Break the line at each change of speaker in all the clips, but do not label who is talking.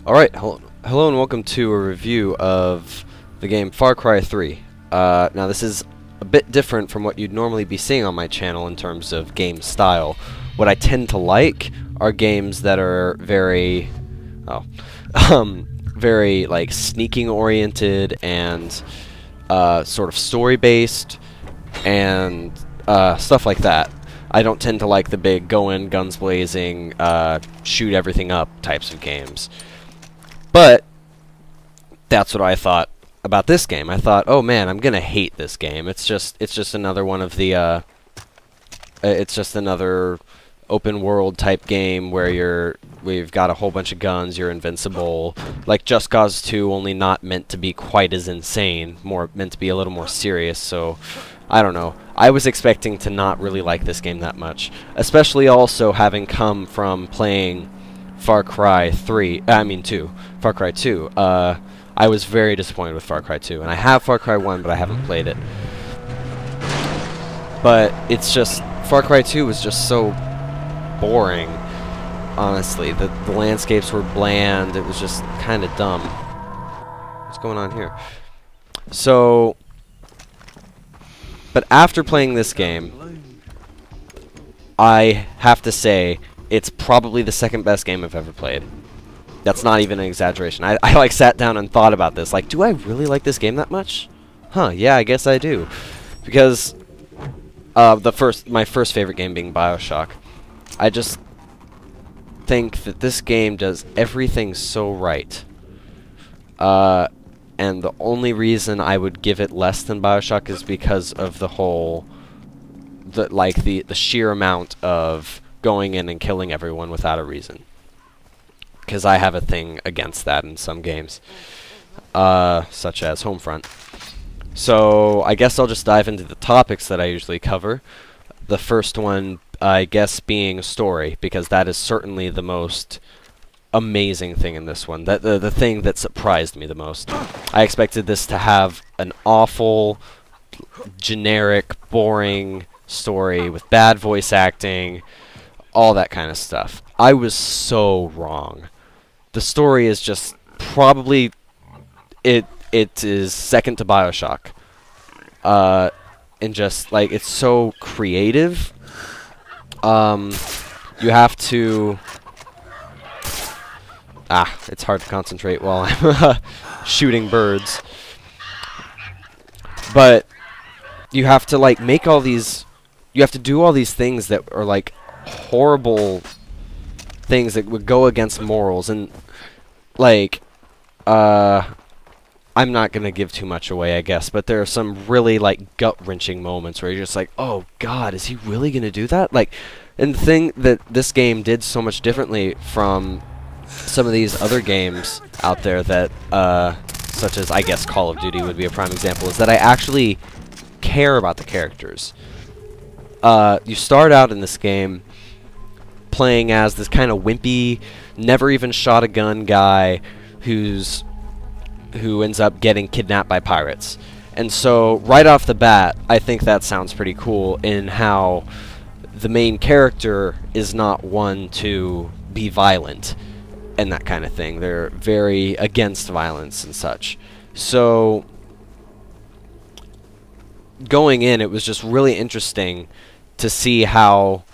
Alright, hello and welcome to a review of the game Far Cry 3. Now this is a bit different from what you'd normally be seeing on my channel in terms of game style. What I tend to like are games that are very, very like sneaking oriented and sort of story based and stuff like that. I don't tend to like the big go in, guns blazing, shoot everything up types of games. But that's what I thought about this game. I thought, oh man, I'm gonna hate this game. It's just another one of the it's just another open world type game where we've got a whole bunch of guns, you're invincible, like Just Cause 2, only not meant to be quite as insane, more meant to be a little more serious. So I don't know. I was expecting to not really like this game that much, especially also having come from playing Far Cry 2. Far Cry 2. I was very disappointed with Far Cry 2, and I have Far Cry 1, but I haven't played it. But it's just, Far Cry 2 was just so boring, honestly. The landscapes were bland, it was just kind of dumb. What's going on here? So, but after playing this game, I have to say, it's probably the second best game I've ever played. That's not even an exaggeration. I like sat down and thought about this. Like, do I really like this game that much? Huh, yeah, I guess I do. Because my first favorite game being BioShock. I just think that this game does everything so right. And the only reason I would give it less than BioShock is because of the whole the sheer amount of going in and killing everyone without a reason. Because I have a thing against that in some games, such as Homefront. So I guess I'll just dive into the topics that I usually cover. The first one, I guess, being story, because that is certainly the most amazing thing in this one. The thing that surprised me the most. I expected this to have an awful, generic, boring story with bad voice acting, all that kind of stuff. I was so wrong. The story is just probably it is second to BioShock. And just like it's so creative. You have to it's hard to concentrate while I'm shooting birds. But you have to like make all these you have to do all these things that are like horrible things that would go against morals, and like I'm not gonna give too much away, I guess, but there are some really like gut-wrenching moments where you're just like, oh god, is he really gonna do that? Like, and the thing that this game did so much differently from some of these other games out there that such as, I guess, Call of Duty would be a prime example, is that I actually care about the characters. You start out in this game playing as this kind of wimpy, never even shot a gun guy who ends up getting kidnapped by pirates. And so, right off the bat, I think that sounds pretty cool in how the main character is not one to be violent and that kind of thing. They're very against violence and such. So, going in, it was just really interesting to see how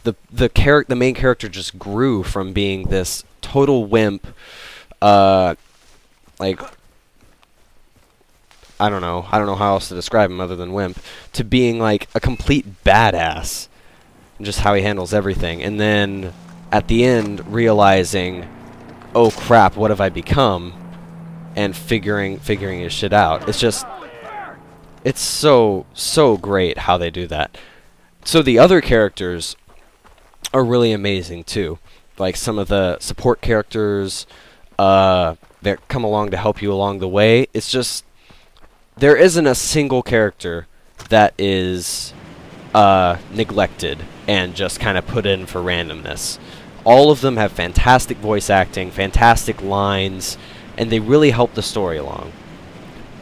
the main character just grew from being this total wimp, like I don't know how else to describe him other than wimp, to being like a complete badass, and just how he handles everything, and then at the end realizing, oh crap, what have I become, and figuring his shit out. It's so great how they do that. So the other characters are really amazing too. Like some of the support characters that come along to help you along the way. It's just, there isn't a single character that is neglected and just kind of put in for randomness. All of them have fantastic voice acting, fantastic lines, and they really help the story along.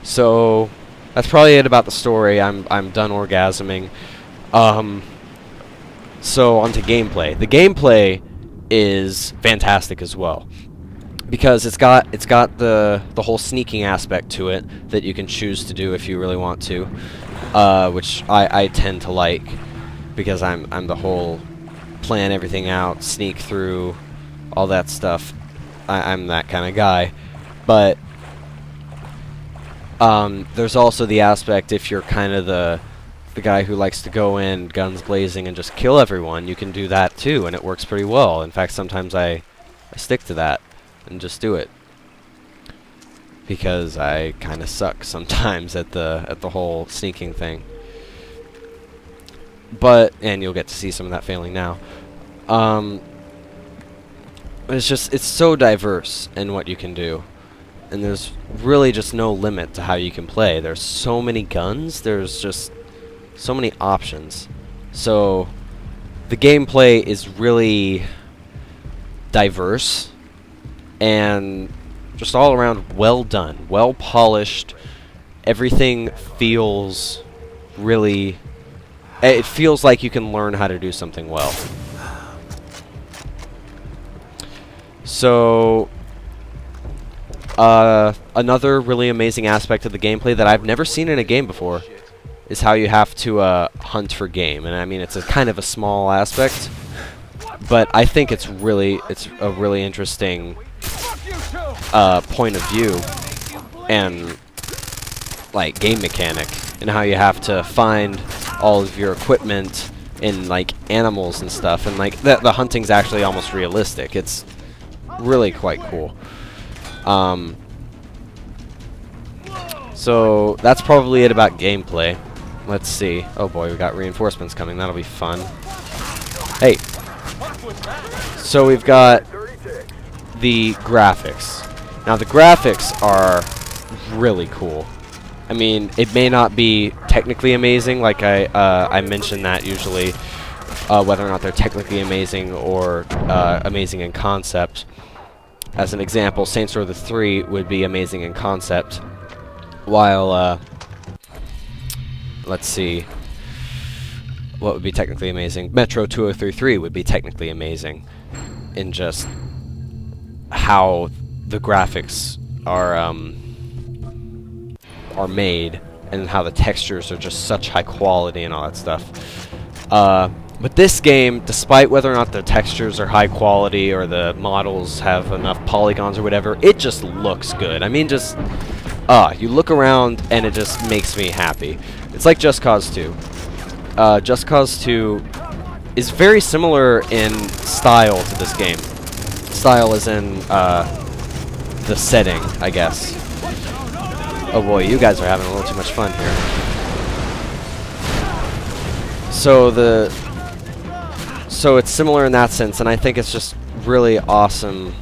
So that's probably it about the story. I'm done orgasming. So onto gameplay. The gameplay is fantastic as well. because it's got the whole sneaking aspect to it that you can choose to do if you really want to, which I tend to like, because I'm the whole plan everything out, sneak through, all that stuff. I'm that kind of guy. But there's also the aspect, if you're kind of the guy who likes to go in guns blazing and just kill everyone, you can do that too, and it works pretty well. In fact, sometimes I stick to that and just do it, because I kind of suck sometimes at the whole sneaking thing. And you'll get to see some of that failing now. It's so diverse in what you can do, and there's really just no limit to how you can play. There's so many guns, there's just so many options. So the gameplay is really diverse and just all around well done, well polished. Everything feels really... It feels like you can learn how to do something well. So, another really amazing aspect of the gameplay that I've never seen in a game before is how you have to hunt for game. And I mean, it's a kind of a small aspect, but I think it's a really interesting point of view and like game mechanic, and how you have to find all of your equipment in like animals and stuff, and like the hunting's actually almost realistic. It's really quite cool. So that's probably it about gameplay. Let's see. Oh boy, we got reinforcements coming. That'll be fun. Hey. So we've got the graphics. Now the graphics are really cool. I mean, it may not be technically amazing, like I mention that usually, whether or not they're technically amazing or amazing in concept. As an example, Saints Row the 3 would be amazing in concept, while, let's see, what would be technically amazing? Metro 2033 would be technically amazing in just how the graphics are made, and how the textures are just such high quality and all that stuff. But this game, despite whether or not the textures are high quality or the models have enough polygons or whatever, it just looks good. I mean, just, you look around and it just makes me happy. It's like Just Cause 2. Just Cause 2 is very similar in style to this game. Style is in, the setting, I guess. Oh boy, you guys are having a little too much fun here. So it's similar in that sense, and I think it's just really awesome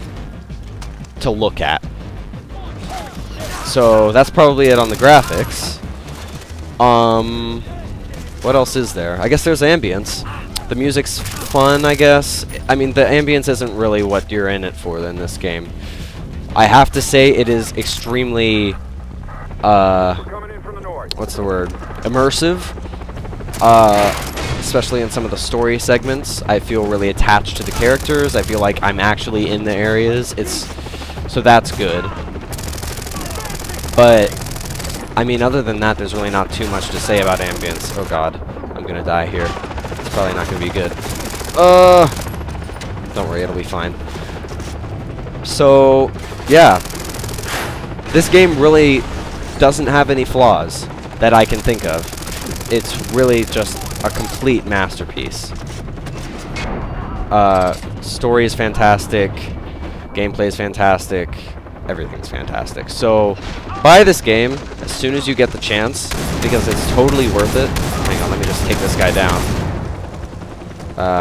to look at. So that's probably it on the graphics. What else is there? I guess there's ambience. The music's fun, I guess. I mean, the ambience isn't really what you're in it for in this game. I have to say it is extremely, what's the word? Immersive. Especially in some of the story segments. I feel really attached to the characters. I feel like I'm actually in the areas. So that's good. But, I mean, other than that, there's really not too much to say about ambience. Oh god, I'm gonna die here. It's probably not gonna be good. Don't worry, it'll be fine. So, yeah. This game really doesn't have any flaws that I can think of. It's really just a complete masterpiece. Story is fantastic, gameplay is fantastic, everything's fantastic. So, buy this game as soon as you get the chance, because it's totally worth it. Hang on, let me just take this guy down.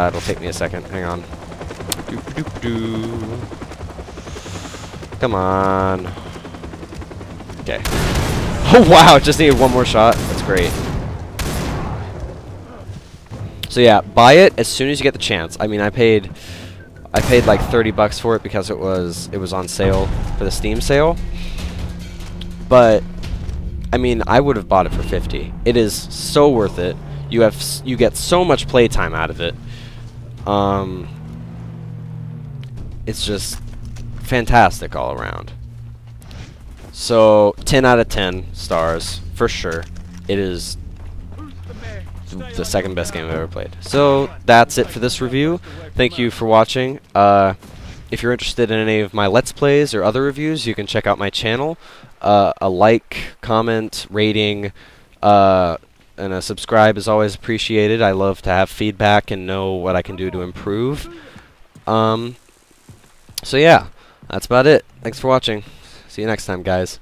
It'll take me a second, hang on. Come on. Okay. Oh wow, just needed one more shot. That's great. So yeah, buy it as soon as you get the chance. I mean, I paid like 30 bucks for it because it was on sale for the Steam sale. But I mean, I would have bought it for 50. It is so worth it. You get so much playtime out of it. It's just fantastic all around. So 10 out of 10 stars for sure. It is the second best game I've ever played. So that's it for this review. Thank you for watching. If you're interested in any of my Let's Plays or other reviews, you can check out my channel. A like, comment, rating, and a subscribe is always appreciated. I love to have feedback and know what I can do to improve. So yeah, that's about it. Thanks for watching. See you next time, guys.